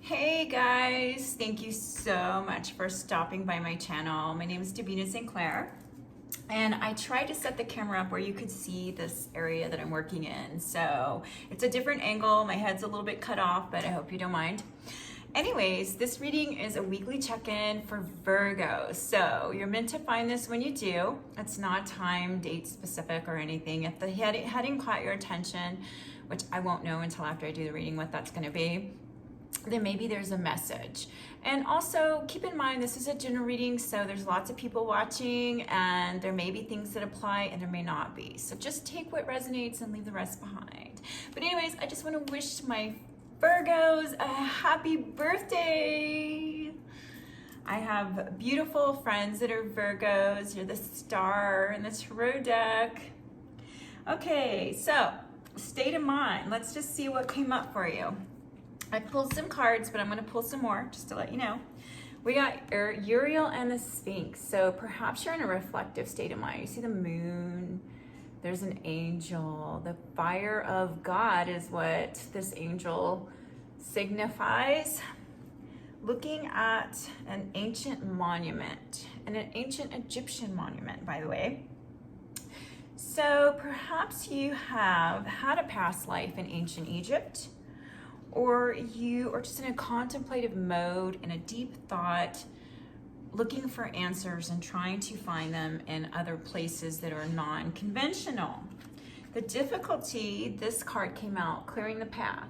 Hey guys, thank you so much for stopping by my channel. My name is Devina Sinclair, and I tried to set the camera up where you could see this area that I'm working in. So it's a different angle. My head's a little bit cut off, but I hope you don't mind. Anyways, this reading is a weekly check-in for Virgo. So you're meant to find this when you do. It's not time, date specific or anything. If the heading caught your attention, which I won't know until after I do the reading what that's going to be, then maybe there's a message. And also keep in mind, this is a general reading, so there's lots of people watching and there may be things that apply and there may not be. So just take what resonates and leave the rest behind. But anyways, I just want to wish my Virgos a happy birthday. I have beautiful friends that are Virgos. You're the star in the tarot deck. Okay, so state of mind. Let's just see what came up for you. I pulled some cards, but I'm going to pull some more just to let you know. We got Uriel and the Sphinx. So perhaps you're in a reflective state of mind. You see the moon. There's an angel. The fire of God is what this angel signifies. Looking at an ancient monument, and an ancient Egyptian monument, by the way. So perhaps you have had a past life in ancient Egypt, or you are just in a contemplative mode, in a deep thought, looking for answers and trying to find them in other places that are non-conventional. The difficulty, this card came out, clearing the path.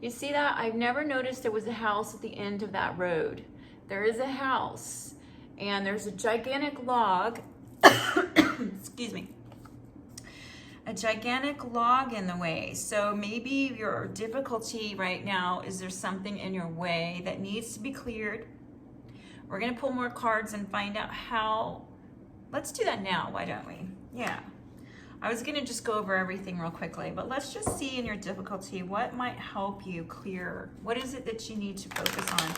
You see that? I've never noticed there was a house at the end of that road. There is a house, and there's a gigantic log, excuse me, a gigantic log in the way. So maybe your difficulty right now is there's something in your way that needs to be cleared. We're going to pull more cards and find out how. Let's do that now, why don't we? Yeah. I was going to just go over everything real quickly, but let's just see in your difficulty what might help you clear. What is it that you need to focus on?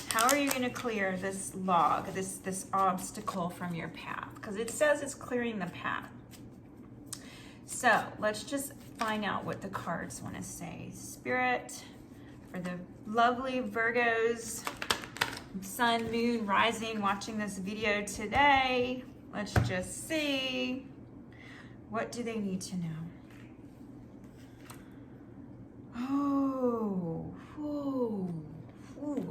How are you going to clear this log, this obstacle from your path? Because it says it's clearing the path. So let's just find out what the cards want to say. Spirit, for the lovely Virgos, sun, moon, rising, watching this video today. Let's just see. What do they need to know? Oh,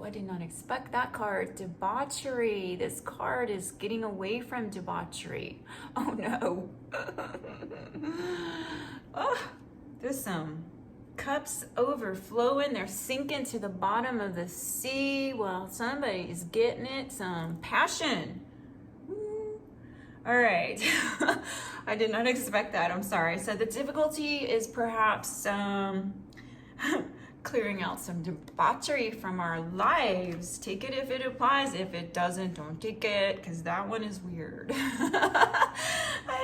I did not expect that card. Debauchery. This card is getting away from debauchery. Oh no. Oh, there's some cups overflowing. They're sinking to the bottom of the sea. Well, somebody's getting it. Some passion. All right. I did not expect that. I'm sorry. So the difficulty is perhaps clearing out some debauchery from our lives. Take it if it applies. If it doesn't, don't take it, because that one is weird. I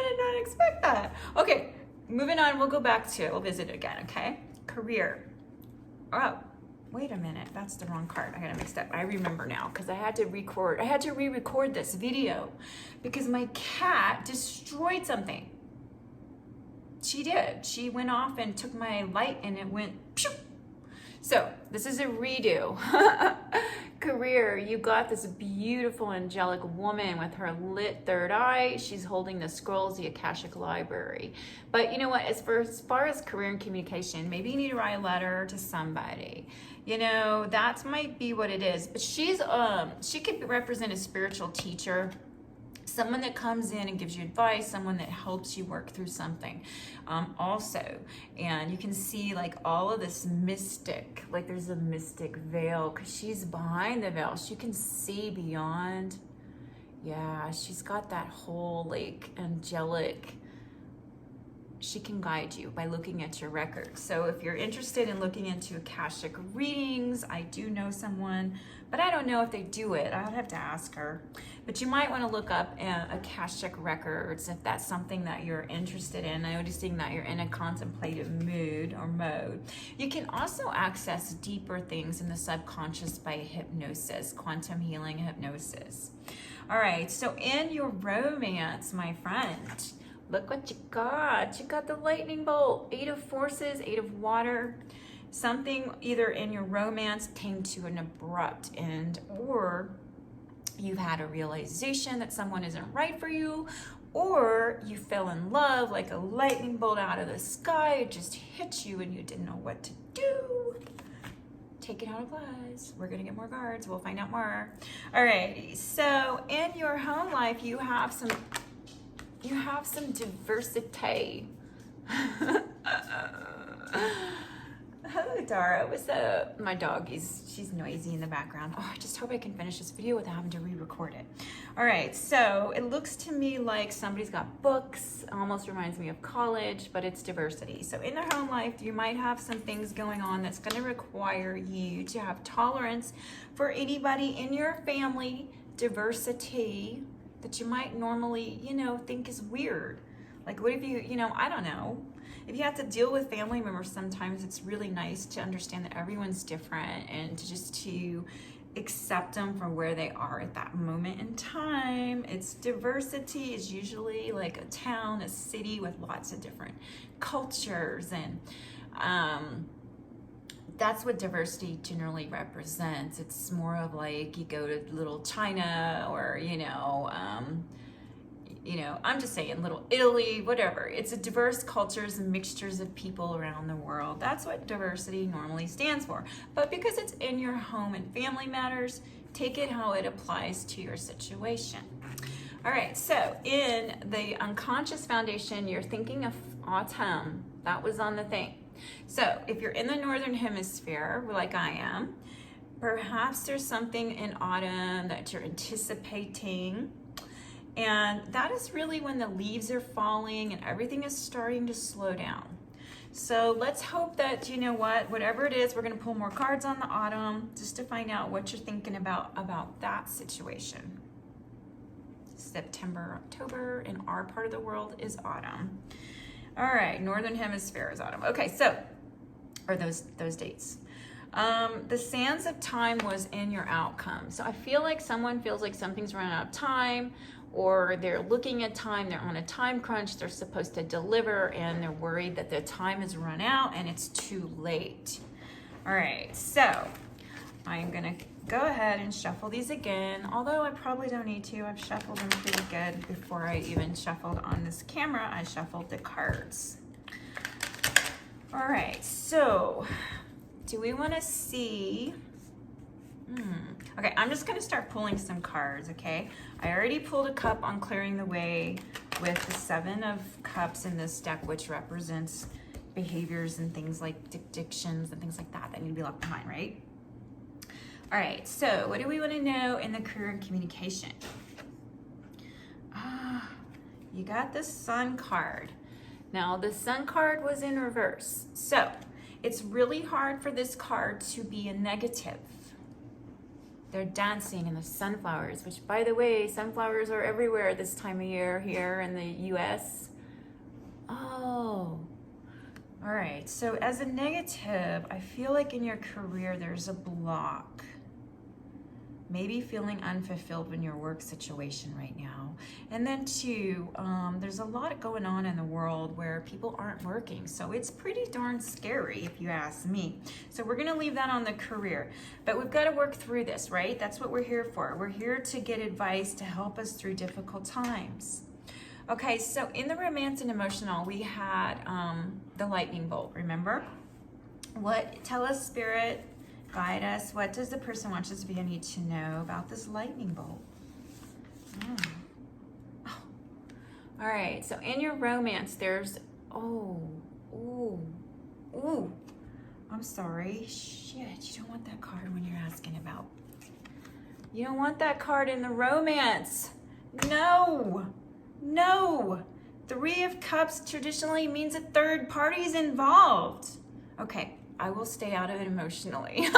did not expect that. Okay, moving on. We'll go back to it. We'll visit it again, okay? Career. Oh, wait a minute. That's the wrong card. I got it mixed up. I remember now because I had to record. I had to re-record this video because my cat destroyed something. She did. She went off and took my light and it went pew. So this is a redo. Career, you got this beautiful angelic woman with her lit third eye. She's holding the scrolls, the Akashic Library. But you know what, as far as career and communication, maybe you need to write a letter to somebody. You know, that might be what it is. But she could represent a spiritual teacher, someone that comes in and gives you advice, someone that helps you work through something also. And you can see like all of this mystic, like there's a mystic veil because she's behind the veil. She can see beyond. Yeah, she's got that whole like angelic. She can guide you by looking at your records. So if you're interested in looking into Akashic readings, I do know someone, but I don't know if they do it. I would have to ask her. But you might want to look up Akashic records if that's something that you're interested in, noticing that you're in a contemplative mood or mode. You can also access deeper things in the subconscious by hypnosis, quantum healing hypnosis. All right, so in your romance, my friend, look what you got. You got the lightning bolt, 8 of forces, 8 of water. something either in your romance came to an abrupt end, or you've had a realization that someone isn't right for you, or you fell in love like a lightning bolt out of the sky. It just hit you and you didn't know what to do. Take it how it applies. We're gonna get more cards. We'll find out more. Alrighty, so in your home life, you have some diversity. Hello, Dara. What's up? My dog she's noisy in the background. Oh, I just hope I can finish this video without having to re-record it. All right, so it looks to me like somebody's got books. Almost reminds me of college, but it's diversity. So in their home life, you might have some things going on that's going to require you to have tolerance for anybody in your family, diversity, that you might normally, think is weird. Like, what if you, I don't know. If you have to deal with family members, sometimes it's really nice to understand that everyone's different and to accept them for where they are at that moment in time. It's diversity is usually like a town, a city with lots of different cultures, and that's what diversity generally represents. It's more of like you go to little China, or I'm just saying Little Italy, whatever. It's a diverse cultures and mixtures of people around the world. That's what diversity normally stands for. But because it's in your home and family matters, take it how it applies to your situation. All right, so in the unconscious foundation, you're thinking of autumn. That was on the thing. So if you're in the northern hemisphere, like I am, perhaps there's something in autumn that you're anticipating. And that is really when the leaves are falling and everything is starting to slow down. So let's hope that, whatever it is, we're going to pull more cards on the autumn just to find out what you're thinking about that situation. September, October in our part of the world is autumn. All right, northern hemisphere is autumn. Okay, so, or those dates. The sands of time was in your outcome. So I feel like someone feels like something's run out of time, or they're looking at time, they're on a time crunch, they're supposed to deliver, and they're worried that the time has run out and it's too late. All right, so I'm gonna go ahead and shuffle these again, although I probably don't need to. I've shuffled them pretty good before I even shuffled on this camera. I shuffled the cards. All right, so do we want to see? Okay, I'm just going to start pulling some cards, okay? I already pulled a cup on clearing the way with the 7 of Cups in this deck, which represents behaviors and things like addictions and things like that need to be left behind, right? All right, so what do we want to know in the career and communication? You got the Sun card. Now, the Sun card was in reverse. So, it's really hard for this card to be a negative. They're dancing in the sunflowers, which, by the way, sunflowers are everywhere this time of year here in the U.S. Oh, all right. So as a negative, I feel like in your career, there's a block. Maybe feeling unfulfilled in your work situation right now. And then 2, there's a lot going on in the world where people aren't working. So it's pretty darn scary if you ask me. So we're gonna leave that on the career. But we've gotta work through this, right? That's what we're here for. We're here to get advice to help us through difficult times. Okay, so in the romance and emotional, we had the lightning bolt, remember? Tell us, Spirit, guide us. What does the person watch this video need to know about this lightning bolt? Oh. All right, so in your romance, there's, I'm sorry. Shit, you don't want that card when you're asking about. You don't want that card in the romance. No. 3 of Cups traditionally means a third party's involved. Okay. I will stay out of it emotionally.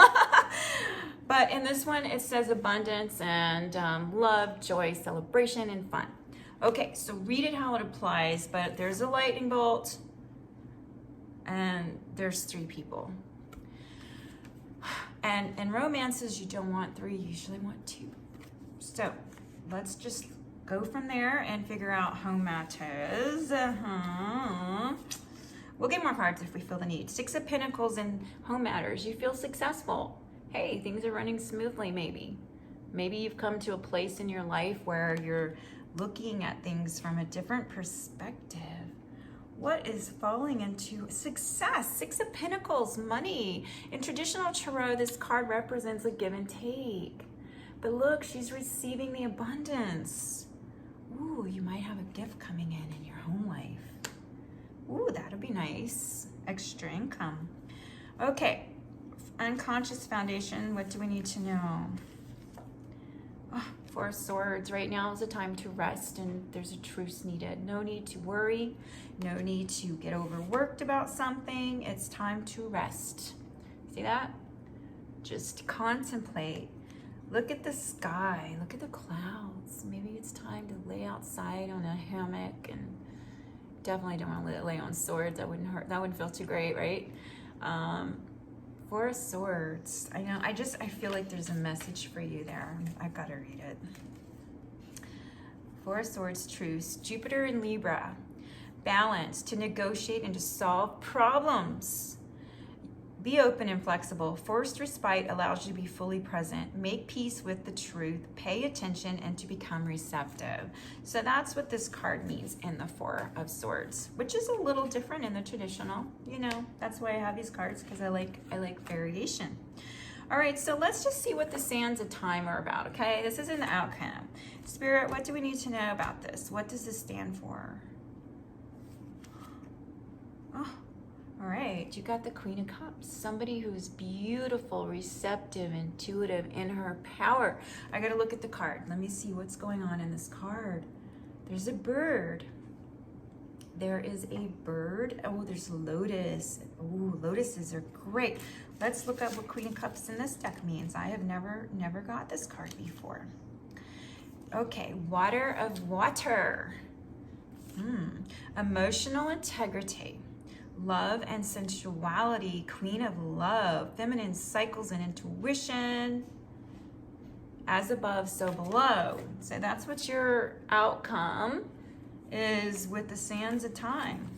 But in this one, it says abundance and love, joy, celebration, and fun. Okay, so read it how it applies, but there's a lightning bolt and there's 3 people. And in romances, you don't want 3, you usually want 2. So let's just go from there and figure out how matters. What We'll get more cards if we feel the need. Six of Pentacles in home matters. You feel successful. Hey, things are running smoothly maybe. Maybe you've come to a place in your life where you're looking at things from a different perspective. What is falling into success? Six of Pentacles, money. In traditional tarot, this card represents a give and take. But look, she's receiving the abundance. Ooh, you might have a gift coming in your home life. Ooh, that'll be nice. Extra income. Okay, unconscious foundation, what do we need to know? Oh, Four of Swords. Right now is a time to rest and there's a truce needed. No need to worry. No need to get overworked about something. It's time to rest. See that? Just contemplate. Look at the sky. Look at the clouds. Maybe it's time to lay outside on a hammock, and definitely don't want to lay on swords. That wouldn't hurt. That wouldn't feel too great, right? Four of Swords. I know. I feel like there's a message for you there. I've got to read it. Four of Swords, truce. Jupiter in Libra. Balance, to negotiate and to solve problems. Be open and flexible. Forced respite allows you to be fully present. Make peace with the truth. Pay attention and to become receptive. So that's what this card means in the Four of Swords, which is a little different in the traditional. You know, that's why I have these cards, because I like variation. All right, so let's just see what the Sands of Time are about, okay? This is an outcome. Spirit, what do we need to know about this? What does this stand for? Oh. All right, you got the Queen of Cups, somebody who's beautiful, receptive, intuitive, in her power. I gotta look at the card. Let me see what's going on in this card. There's a bird. There is a bird. Oh, there's a lotus. Oh, lotuses are great. Let's look up what Queen of Cups in this deck means. I have never got this card before. Okay, Water of Water. Emotional integrity. Love and sensuality, Queen of Love, feminine cycles and intuition, as above, so below. So that's what your outcome is with the Sands of Time.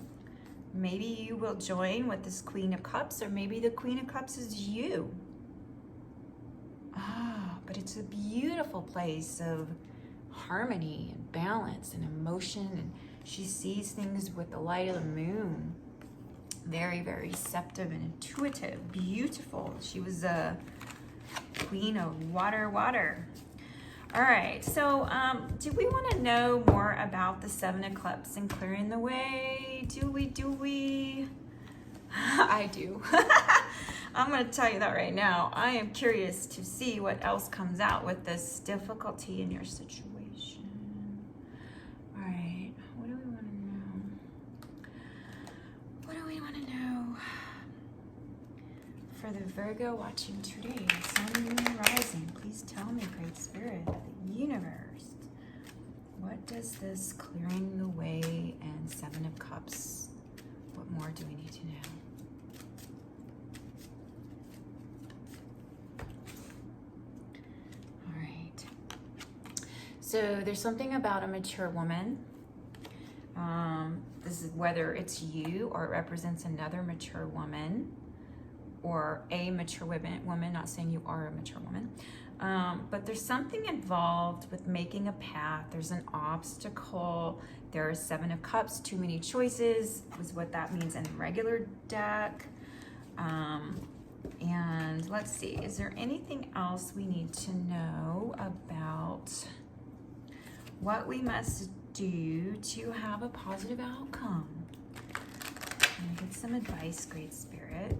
Maybe you will join with this Queen of Cups, or maybe the Queen of Cups is you. But it's a beautiful place of harmony and balance and emotion, and she sees things with the light of the moon. Very, very receptive and intuitive. Beautiful. She was a Queen of Water. All right, so do we want to know more about the Seven of Cups and clearing the way? Do we? I do. I'm going to tell you that right now. I am curious to see what else comes out with this difficulty in your situation. All right, what do we want to know? What do we want to know for the Virgo watching today? Sun, Moon, Rising. Please tell me, Great Spirit, the universe. What does this clearing the way and Seven of Cups, what more do we need to know? All right. So there's something about a mature woman. This is whether it's you or it represents another mature woman, or a mature woman, not saying you are a mature woman. But there's something involved with making a path. There's an obstacle. There are Seven of Cups, too many choices is what that means in the regular deck. And let's see, is there anything else we need to know about what we must do to have a positive outcome? I'm gonna get some advice, Great Spirit.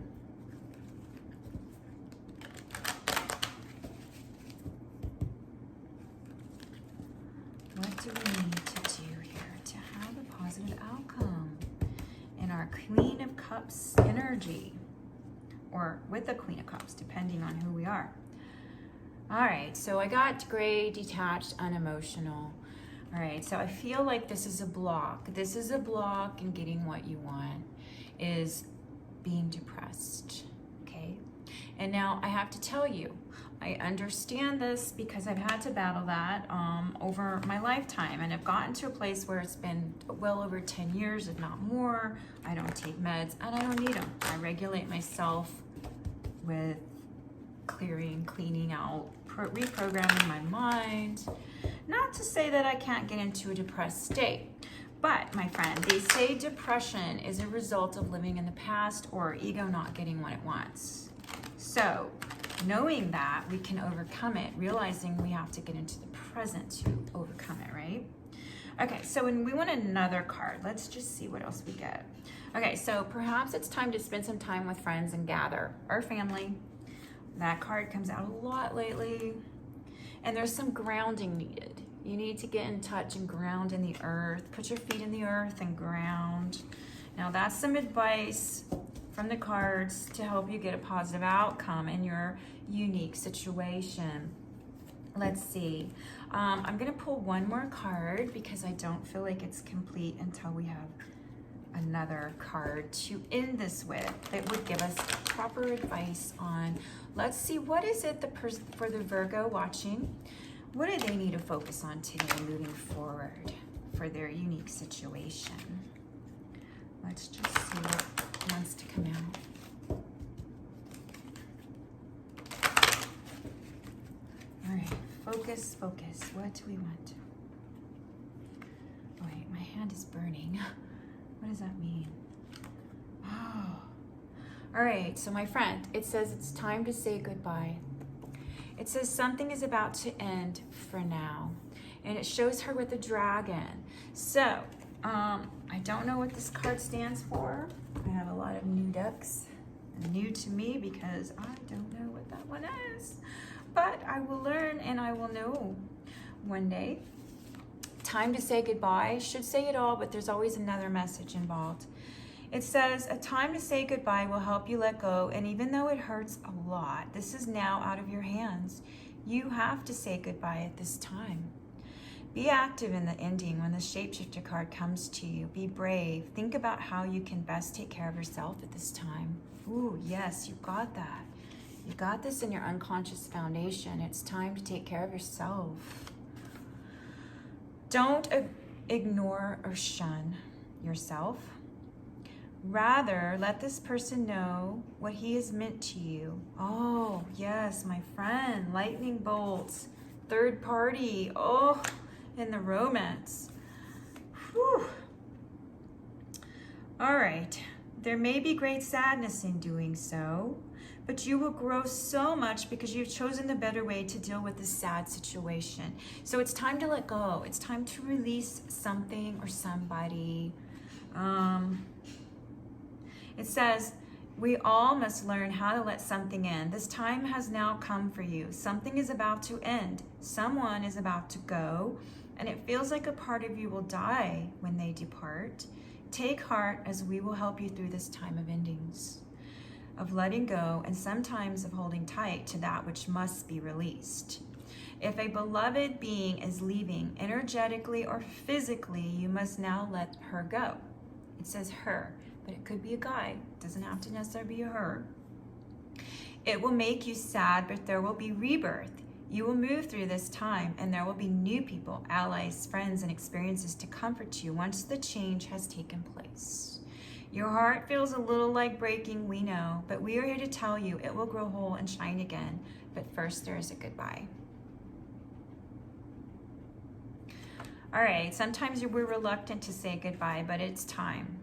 What do we need to do here to have a positive outcome in our Queen of Cups energy, or with the Queen of Cups, depending on who we are? All right, so I got gray, detached, unemotional. All right, so I feel like this is a block. This is a block in getting what you want, is being depressed, okay? And now I have to tell you, I understand this because I've had to battle that over my lifetime, and I've gotten to a place where it's been well over 10 years, if not more. I don't take meds, and I don't need them. I regulate myself with cleaning out, reprogramming my mind. Not to say that I can't get into a depressed state, but my friend, they say depression is a result of living in the past or ego not getting what it wants. So knowing that, we can overcome it, realizing we have to get into the present to overcome it, right? Okay, so when we want another card, let's just see what else we get. Okay, so perhaps it's time to spend some time with friends and gather our family. That card comes out a lot lately. And there's some grounding needed. You need to get in touch and ground in the earth. Put your feet in the earth and ground. Now that's some advice from the cards to help you get a positive outcome in your unique situation. Let's see. I'm gonna pull one more card because I don't feel like it's complete until we have another card to end this with that would give us proper advice on, let's see, what is it for the Virgo watching? What do they need to focus on today moving forward for their unique situation? Let's just see what wants to come out. All right, focus. What do we want? Oh, wait, my hand is burning. What does that mean? Oh. All right, so my friend, it says it's time to say goodbye. It says something is about to end for now. And it shows her with a dragon. So, I don't know what this card stands for. I have a lot of new decks. New to me because I don't know what that one is. But I will learn and I will know one day. Time to say goodbye. Should say it all, but there's always another message involved. It says, a time to say goodbye will help you let go, and even though it hurts a lot, this is now out of your hands. You have to say goodbye at this time. Be active in the ending when the shapeshifter card comes to you. Be brave. Think about how you can best take care of yourself at this time. Ooh, yes, you got that. You got this in your unconscious foundation. It's time to take care of yourself. Don't ignore or shun yourself. Rather, let this person know what he has meant to you. Oh, yes, my friend. Lightning bolts. Third party. Oh, in the romance. Whew. All right. There may be great sadness in doing so, but you will grow so much because you've chosen the better way to deal with this sad situation. So it's time to let go. It's time to release something or somebody. It says, we all must learn how to let something in. This time has now come for you. Something is about to end. Someone is about to go, and it feels like a part of you will die when they depart. Take heart, as we will help you through this time of endings, of letting go, and sometimes of holding tight to that which must be released. If a beloved being is leaving, energetically or physically, you must now let her go. It says her, but it could be a guy. It doesn't have to necessarily be a her. It will make you sad, but there will be rebirth. You will move through this time, and there will be new people, allies, friends, and experiences to comfort you once the change has taken place. Your heart feels a little like breaking, we know, but we are here to tell you it will grow whole and shine again. But first, there is a goodbye. All right, sometimes we're reluctant to say goodbye, but it's time.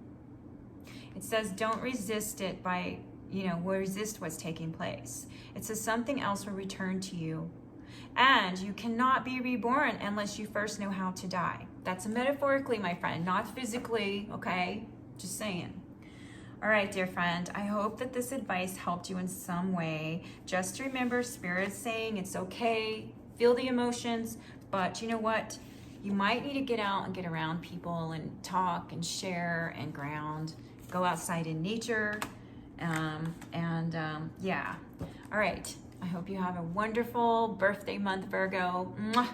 It says don't resist it by, resist what's taking place. It says something else will return to you. And you cannot be reborn unless you first know how to die. That's metaphorically, my friend, not physically, okay? Just saying. All right, dear friend, I hope that this advice helped you in some way. Just remember, Spirit's saying it's okay, feel the emotions, but you know what? You might need to get out and get around people and talk and share and ground. Go outside in nature, yeah. All right, I hope you have a wonderful birthday month, Virgo. Mwah.